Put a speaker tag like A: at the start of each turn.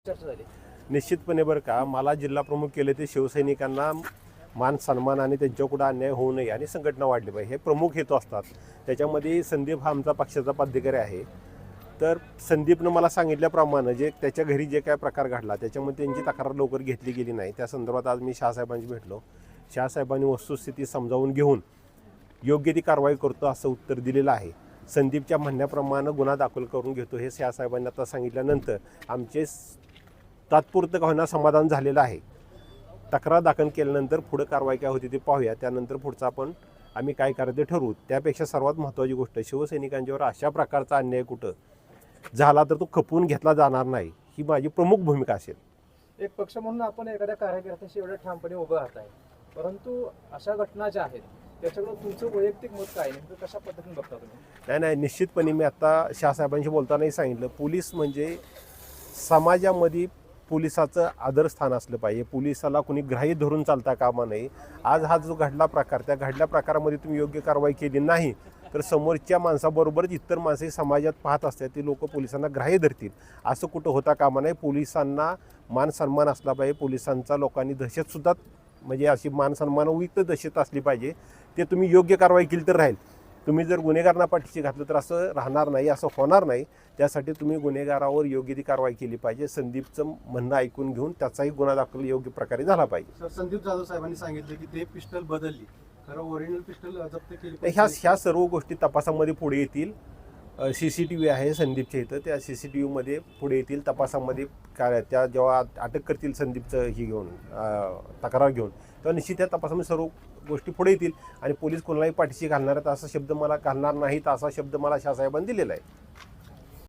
A: चर्चा झाली.
B: निश्चितपणे बरं का, मला जिल्हा प्रमुख केले ते शिवसैनिकांना मान सन्मान आणि त्यांच्याकडे अन्याय होऊ नये आणि संघटना वाढली पाहिजे, हे प्रमुख हेतू असतात. त्याच्यामध्ये संदीप हा आमचा पक्षाचा पदाधिकारी आहे. तर संदीपनं मला सांगितल्याप्रमाणे जे त्याच्या घरी जे काय प्रकार घडला त्याच्यामध्ये त्यांची तक्रार लवकर घेतली गेली नाही. त्या संदर्भात आज मी शहासाहेबांशी भेटलो. शहासाहेबांनी वस्तुस्थिती समजावून घेऊन योग्य ती कारवाई करतो असं उत्तर दिलेलं आहे. संदीपच्या म्हणण्याप्रमाणे गुन्हा दाखल करून घेतो हे शहासाहेबांनी आता सांगितल्यानंतर आमचे तात्पुरतं का होईना समाधान झालेलं आहे. तक्रार दाखल केल्यानंतर पुढे कारवाई काय होती ते पाहूया. त्यानंतर पुढचं आम्ही काय करायचं ते ठरवू. त्यापेक्षा सर्वात महत्त्वाची गोष्ट, शिवसैनिकांच्यावर अशा प्रकारचा अन्याय कुठं झाला तर तो खपवून घेतला जाणार नाही, ही माझी प्रमुख भूमिका असेल.
A: एक पक्ष म्हणून आपण एखाद्या कार्यकर्त्याशी एवढ्या ठामपणे उभं राहत आहे, परंतु अशा घटना ज्या आहेत त्याच्याकडे तुमचं वैयक्तिक मत काय, नेमकं कशा पद्धतीने बघता तुम्ही?
B: नाही, निश्चितपणे मी आता शहासाहेबांशी बोलतानाही सांगितलं, पोलीस म्हणजे समाजामध्ये पोलिसाचं आदरस्थान असलं पाहिजे. पोलिसाला कुणी ग्राह्य धरून चालता कामा नये. आज हा जो घडला प्रकार, त्या घडल्या प्रकारामध्ये तुम्ही योग्य कारवाई केली नाही तर समोरच्या माणसाबरोबरच इतर माणसे समाजात पाहत असतात ते लोक पोलिसांना ग्राह्य धरतील, असं कुठं होता कामा नये. पोलिसांना मान सन्मान असला पाहिजे. पोलिसांचा लोकांनी दहशतसुद्धा म्हणजे अशी मान सन्मानयुक्त दहशत असली पाहिजे. ते तुम्ही योग्य कारवाई केली तर राहील. तुम्ही जर गुन्हेगारांना पाठीशी घातलं तर असं राहणार नाही, असं होणार नाही. त्यासाठी तुम्ही गुन्हेगारावर योग्य ती कारवाई केली पाहिजे. संदीपचं म्हणणं ऐकून घेऊन त्याचाही गुन्हा दाखल योग्य प्रकारे झाला पाहिजे.
C: सर, संदीप जाधव साहेबांनी सांगितलं की ते पिस्टल बदलली, खरं ओरिजिनल पिस्टल जप्त केली.
B: ह्या सर्व गोष्टी तपासामध्ये पुढे येतील. CCTV आहे संदीपच्या इथं, त्या CCTVमध्ये पुढे येतील. तपासामध्ये काय त्या जेव्हा अटक करतील संदीपचं ही घेऊन तक्रार घेऊन, तेव्हा निश्चित त्या तपासामध्ये सर्व गोष्टी पुढे येतील आणि पोलीस कोणालाही पाठीशी घालणार आहेत असा शब्द मला घालणार नाहीत, असा शब्द मला शहासाहेबांनी दिलेला आहे.